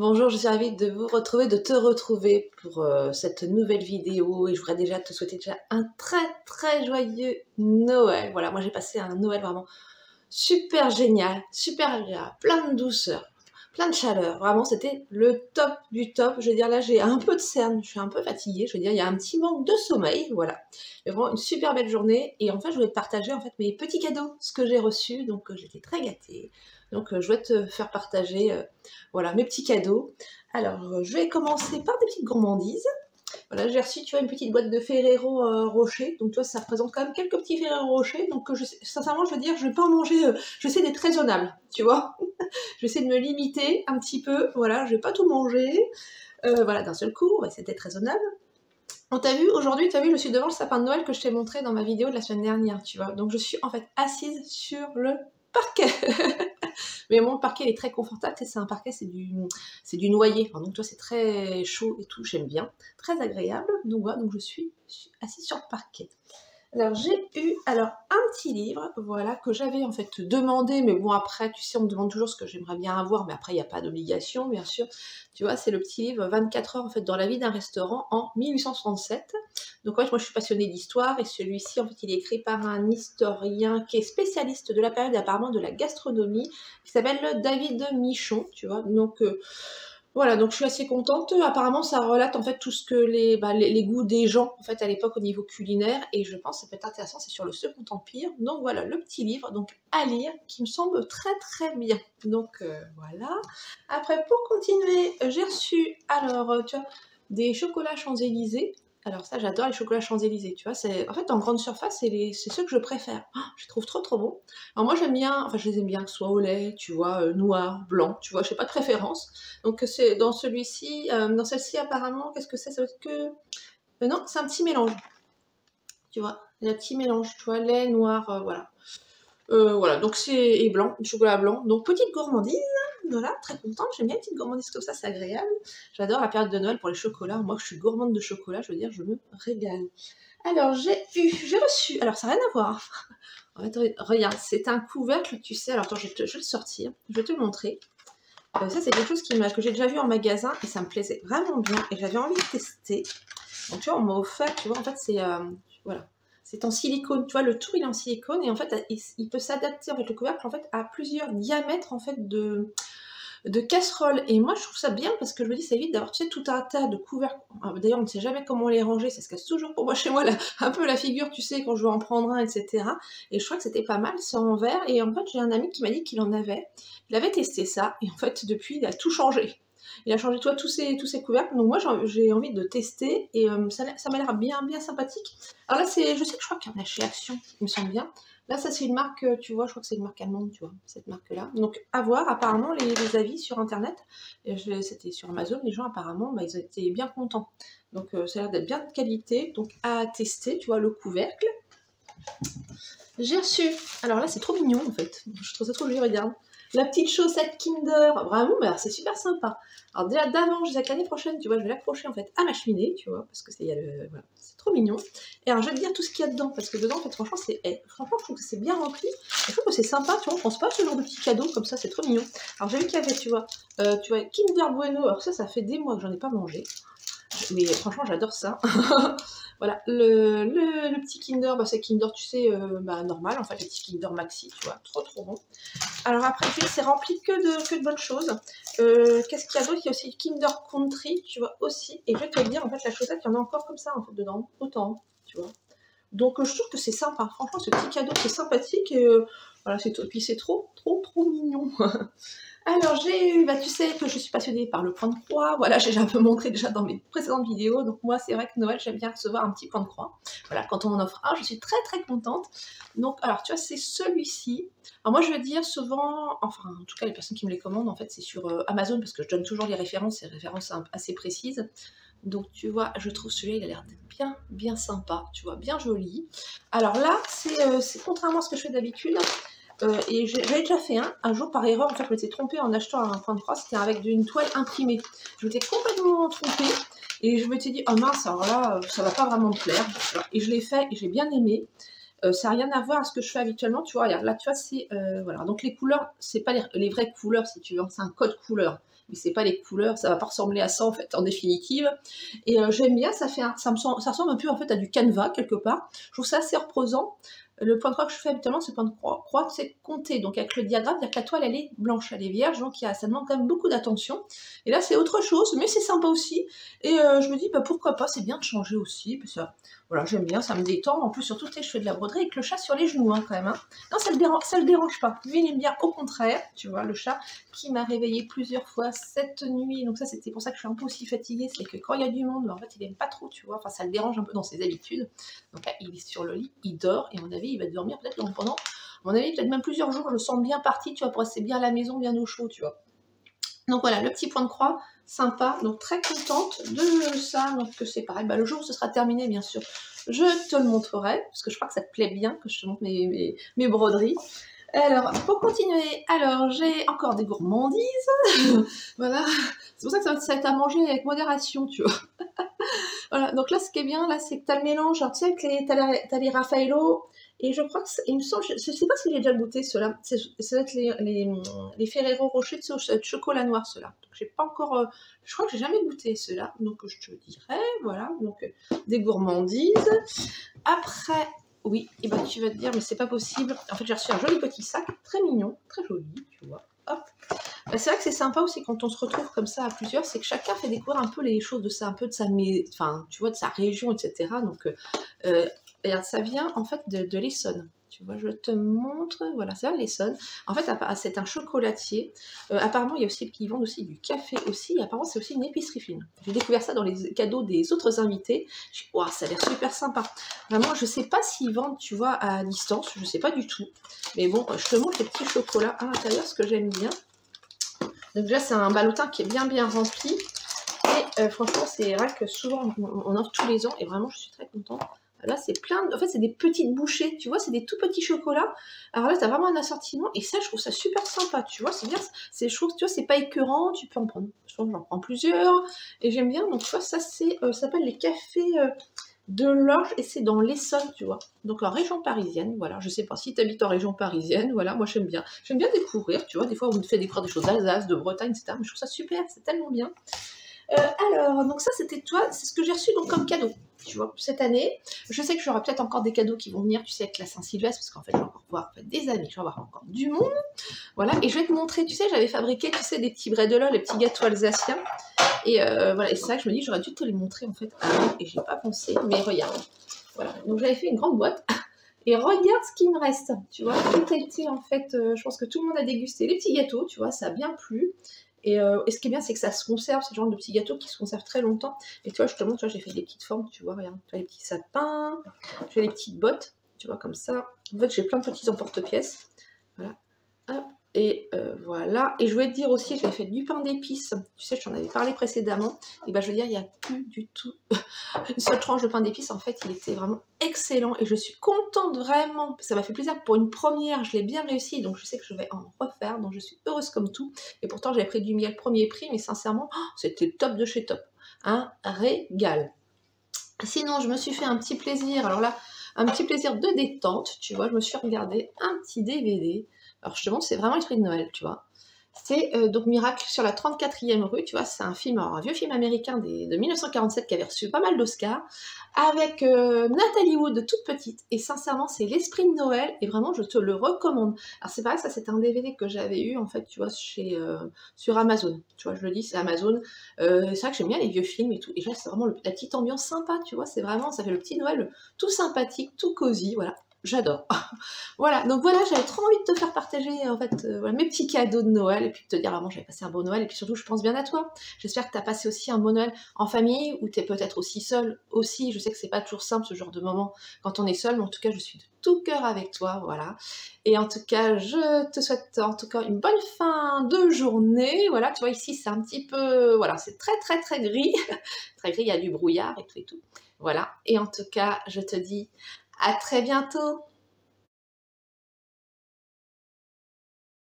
Bonjour, je suis ravie de vous retrouver, de te retrouver pour cette nouvelle vidéo et je voudrais déjà te souhaiter déjà un très joyeux Noël. Voilà, moi j'ai passé un Noël vraiment super génial, super agréable, plein de douceur, plein de chaleur. Vraiment, c'était le top du top. Je veux dire, là j'ai un peu de cernes, je suis un peu fatiguée. Je veux dire, il y a un petit manque de sommeil, voilà. Mais vraiment une super belle journée et en fait, je voulais te partager en fait mes petits cadeaux, ce que j'ai reçu. Donc j'étais très gâtée. Donc je vais te faire partager voilà, mes petits cadeaux. Alors, je vais commencer par des petites gourmandises. Voilà, j'ai reçu, tu vois, une petite boîte de Ferrero Rocher. Donc, tu vois, ça représente quand même quelques petits Ferrero Rocher. Donc, sincèrement, je veux dire, je vais pas en manger. Je vais essayer d'être raisonnable, tu vois. Je vais essayer de me limiter un petit peu. Voilà, je vais pas tout manger. Voilà, d'un seul coup, on va essayer d'être raisonnable. On t'a vu, aujourd'hui, t'as vu, je suis devant le sapin de Noël que je t'ai montré dans ma vidéo de la semaine dernière, tu vois. Donc, je suis en fait assise sur le parquet. Mais mon parquet il est très confortable, c'est un parquet, c'est du noyer. Alors, donc toi c'est très chaud et tout, j'aime bien, très agréable. Donc voilà, donc je suis assise sur le parquet. Alors j'ai eu un petit livre, voilà, que j'avais en fait demandé, mais bon après, tu sais, on me demande toujours ce que j'aimerais bien avoir, mais après il n'y a pas d'obligation, bien sûr. Tu vois, c'est le petit livre 24 heures en fait dans la vie d'un restaurant en 1867. Donc ouais, moi je suis passionnée d'histoire et celui-ci en fait il est écrit par un historien qui est spécialiste de la période apparemment de la gastronomie, qui s'appelle David Michon, tu vois. Donc voilà, donc je suis assez contente. Apparemment, ça relate en fait tout ce que les goûts des gens en fait à l'époque au niveau culinaire, et je pense que ça peut être intéressant. C'est sur le Second Empire. Donc voilà, le petit livre donc à lire qui me semble très bien. Donc voilà. Après, pour continuer, j'ai reçu tu vois, des chocolats Champs-Élysées. Alors ça, j'adore les chocolats Champs-Élysées, tu vois. En fait, en grande surface, c'est ceux que je préfère. Oh, je les trouve trop bons. Alors moi, j'aime bien, enfin je les aime bien, que ce soit au lait, tu vois, noir, blanc, tu vois, je n'ai pas de préférence. Donc c'est dans celui-ci, dans celle-ci apparemment, qu'est-ce que c'est? Ça veut dire que... non, c'est un petit mélange, tu vois. Il y a un petit mélange, tu vois, lait, noir, voilà. Voilà, donc et blanc, du chocolat blanc. Donc petite gourmandise, voilà, très contente. J'aime bien les petites gourmandises comme ça, c'est agréable. J'adore la période de Noël pour les chocolats. Moi, je suis gourmande de chocolat, je veux dire, je me régale. Alors, j'ai reçu, alors ça n'a rien à voir. En fait, regarde, c'est un couvercle, tu sais. Alors attends, je vais le sortir, je vais te le montrer. Ça, c'est quelque chose que j'ai déjà vu en magasin et ça me plaisait vraiment bien et j'avais envie de tester. Donc, tu vois, on m'a offert, tu vois, en fait, voilà. C'est en silicone, tu vois, le tour il est en silicone et en fait, il peut s'adapter, en fait, le couvercle, en fait, à plusieurs diamètres, en fait, de casseroles. Et moi, je trouve ça bien parce que je me dis, ça évite d'avoir, tu sais, tout un tas de couvercles. D'ailleurs, on ne sait jamais comment les ranger, ça se casse toujours pour moi chez moi, un peu la figure, tu sais, quand je veux en prendre un, etc. Et je crois que c'était pas mal, c'est en verre. Et en fait, j'ai un ami qui m'a dit qu'il en avait. Il avait testé ça et en fait, depuis, il a tout changé. Il a changé, toi, tous ces couvercles. Donc moi, j'ai envie de tester et ça m'a l'air bien sympathique. Alors là, je sais que je crois qu'il y en a chez Action, il me semble bien. Là, ça, c'est une marque, tu vois, je crois que c'est une marque allemande, tu vois, cette marque-là. Donc, à voir, apparemment, les avis sur Internet, c'était sur Amazon, les gens, apparemment, ils étaient bien contents. Donc, ça a l'air d'être bien de qualité. Donc, à tester, tu vois, le couvercle. J'ai reçu, alors là, c'est trop mignon, en fait. Je trouve ça trop joli, regarde. La petite chaussette Kinder, vraiment, c'est super sympa. Alors déjà d'avant, je sais que l'année prochaine, tu vois, je vais l'accrocher en fait à ma cheminée, tu vois, parce que voilà, c'est trop mignon. Et alors je vais te dire tout ce qu'il y a dedans, parce que dedans, en fait, franchement, franchement, je trouve que c'est bien rempli. Je trouve que c'est sympa, tu vois, on pense pas à ce genre de petits cadeaux comme ça, c'est trop mignon. Alors j'ai vu qu'il y avait, tu vois, Kinder Bueno. Alors ça fait des mois que j'en ai pas mangé, mais franchement, j'adore ça. Voilà, le petit Kinder, c'est Kinder, tu sais, normal, en fait, le petit Kinder Maxi, tu vois, trop bon. Alors après, c'est rempli que de bonnes choses. Qu'est-ce qu'il y a d'autre? Il y a aussi Kinder Country, tu vois, aussi. Et je vais te le dire, en fait, la chaussette, il y en a encore comme ça, en fait, dedans, autant, tu vois. Donc je trouve que c'est sympa. Franchement, ce petit cadeau, c'est sympathique. Et voilà, puis c'est trop mignon. Alors j'ai eu, tu sais que je suis passionnée par le point de croix, voilà, j'ai un peu montré déjà dans mes précédentes vidéos, donc moi c'est vrai que Noël j'aime bien recevoir un petit point de croix, voilà, quand on m'en offre un, je suis très contente. Donc alors tu vois, c'est celui-ci. Alors moi je veux dire souvent, enfin en tout cas les personnes qui me les commandent, en fait c'est sur Amazon, parce que je donne toujours les références assez précises. Donc tu vois, je trouve celui-là il a l'air d'être bien sympa, tu vois, bien joli. Alors là, c'est contrairement à ce que je fais d'habitude. Et j'avais déjà fait un jour par erreur, en fait je m'étais trompée en achetant un point de croix, c'était avec une toile imprimée. Je m'étais complètement trompée et je m'étais dit, oh mince, alors là, ça va pas vraiment me plaire. Et je l'ai fait et j'ai bien aimé. Ça n'a rien à voir à ce que je fais habituellement, tu vois, regarde, là, tu vois, c'est, voilà, donc les couleurs, c'est pas les vraies couleurs, si tu veux, c'est un code couleur, mais c'est pas les couleurs, ça va pas ressembler à ça, en fait, en définitive, et j'aime bien, ça ressemble un peu, en fait, à du canevas, quelque part, je trouve ça assez reposant. Le point de croix que je fais habituellement, c'est le point de croix, c'est compter, donc avec le diagramme, c'est-à-dire que la toile, elle est blanche, elle est vierge, donc ça demande quand même beaucoup d'attention, et là, c'est autre chose, mais c'est sympa aussi, et je me dis, bah, pourquoi pas, c'est bien de changer aussi, puis ça, voilà, j'aime bien, ça me détend. En plus, surtout, tu sais, je fais de la broderie avec le chat sur les genoux, hein, quand même. Hein. Non, ça le dérange pas. Lui, il aime bien, au contraire, tu vois, le chat qui m'a réveillée plusieurs fois cette nuit. Donc ça, c'était pour ça que je suis un peu aussi fatiguée. C'est que quand il y a du monde, en fait, il aime pas trop, tu vois. Enfin, ça le dérange un peu dans ses habitudes. Donc là, il est sur le lit, il dort, et à mon avis, il va dormir peut-être pendant, à mon avis, peut-être même plusieurs jours. Je le sens bien parti, tu vois, pour rester bien à la maison, bien au chaud, tu vois. Donc voilà, le petit point de croix, sympa, donc très contente de ça, donc c'est pareil, bah, le jour où ce sera terminé, bien sûr, je te le montrerai, parce que je crois que ça te plaît bien que je te montre mes broderies. Alors, pour continuer, alors j'ai encore des gourmandises, voilà, c'est pour ça que ça va être à manger avec modération, tu vois. Voilà, donc là, ce qui est bien, là, c'est que tu as le mélange, alors, tu sais, t'as les Raffaello, et je crois que, il me semble, je ne sais pas si j'ai déjà goûté ceux-là, ça doit être les Ferrero Rocher de chocolat noir, ceux-là. Donc, j'ai pas encore, je crois que j'ai jamais goûté ceux-là, donc je te dirai, voilà, donc des gourmandises. Après, oui, et ben tu vas te dire, mais c'est pas possible. En fait, j'ai reçu un joli petit sac, très mignon, très joli, tu vois. Hop. Bah, c'est vrai que c'est sympa aussi quand on se retrouve comme ça à plusieurs, c'est que chacun fait découvrir un peu les choses de ça, un peu de sa, enfin, tu vois, de sa région, etc. Donc, regarde, ça vient en fait de l'Essonne. Tu vois, je te montre, voilà, ça vient de l'Essonne. En fait, c'est un chocolatier. Apparemment, il y a aussi qui vendent aussi du café aussi. Et apparemment, c'est aussi une épicerie fine. J'ai découvert ça dans les cadeaux des autres invités. Je dis, waouh, ça a l'air super sympa. Vraiment, je sais pas s'ils vendent, tu vois, à distance. Je sais pas du tout. Mais bon, je te montre les petits chocolats à l'intérieur, ce que j'aime bien. Donc déjà, c'est un ballotin qui est bien rempli. Et franchement, c'est vrai que souvent, on offre tous les ans. Et vraiment, je suis très contente. Là, c'est plein de... En fait, c'est des petites bouchées, tu vois, c'est des tout petits chocolats. Alors là, tu as vraiment un assortiment. Et ça, je trouve ça super sympa, tu vois. C'est bien, je trouve, tu vois, c'est pas écœurant. Tu peux en prendre... J'en prends plusieurs. Et j'aime bien. Donc, tu vois, ça, ça s'appelle les cafés... de l'Orge, et c'est dans l'Essonne, tu vois. Donc en région parisienne, voilà. Je sais pas si tu habites en région parisienne, voilà, moi j'aime bien. J'aime bien découvrir, tu vois. Des fois, on me fait découvrir des choses d'Alsace, de Bretagne, etc. Mais je trouve ça super, c'est tellement bien. Alors, donc ça, c'était toi, c'est ce que j'ai reçu donc comme cadeau, tu vois, cette année. Je sais que j'aurai peut-être encore des cadeaux qui vont venir, tu sais, avec la Saint-Sylvestre, parce qu'en fait, je vais encore voir en fait, des amis, je vais avoir encore du monde. Voilà, et je vais te montrer, tu sais, j'avais fabriqué, tu sais, des petits bredela, les petits gâteaux alsaciens. Et voilà, et c'est ça que je me dis, j'aurais dû te les montrer en fait avant, et j'ai pas pensé, mais regarde. Voilà, donc j'avais fait une grande boîte. Et regarde ce qui me reste, tu vois, tout a été en fait, je pense que tout le monde a dégusté les petits gâteaux, tu vois, ça a bien plu. Et ce qui est bien, c'est que ça se conserve, c'est le genre de petits gâteaux qui se conservent très longtemps. Et tu vois, je te montre, tu vois, j'ai fait des petites formes, tu vois, regarde, tu vois, les petits sapins, j'ai les petites bottes, tu vois, comme ça. En fait, j'ai plein de petits emporte-pièces. Voilà. Hop. Et voilà. Et je voulais te dire aussi, j'avais fait du pain d'épices. Tu sais, je t'en avais parlé précédemment. Et ben, je veux dire, il n'y a plus du tout une seule tranche de pain d'épices. En fait, il était vraiment excellent. Et je suis contente vraiment. Ça m'a fait plaisir. Pour une première, je l'ai bien réussi. Donc, je sais que je vais en refaire. Donc, je suis heureuse comme tout. Et pourtant, j'avais pris du miel premier prix. Mais sincèrement, c'était top de chez top. Un régal. Sinon, je me suis fait un petit plaisir. Alors là, un petit plaisir de détente. Tu vois, je me suis regardé un petit DVD. Alors justement, c'est vraiment l'esprit de Noël, tu vois. C'est donc Miracle sur la 34e rue, tu vois, c'est un film, alors, un vieux film américain de 1947 qui avait reçu pas mal d'Oscars, avec Nathalie Wood toute petite, et sincèrement, c'est l'esprit de Noël, et vraiment, je te le recommande. Alors c'est pareil, ça c'était un DVD que j'avais eu, en fait, tu vois, sur Amazon, tu vois, je le dis, c'est Amazon, c'est vrai que j'aime bien les vieux films et tout, et là, c'est vraiment la petite ambiance sympa, tu vois, c'est vraiment, ça fait le petit Noël tout sympathique, tout cosy, voilà. J'adore. Voilà, donc voilà, j'avais trop envie de te faire partager en fait voilà, mes petits cadeaux de Noël et puis de te dire vraiment j'avais passé un beau Noël et puis surtout je pense bien à toi. J'espère que tu as passé aussi un beau Noël en famille ou tu es peut-être aussi seul aussi. Je sais que c'est pas toujours simple ce genre de moment quand on est seul, mais en tout cas je suis de tout cœur avec toi, voilà. Et en tout cas, je te souhaite en tout cas une bonne fin de journée. Voilà, tu vois ici c'est un petit peu, voilà, c'est très gris, très gris, il y a du brouillard et tout et tout. Voilà, et en tout cas, je te dis à très bientôt.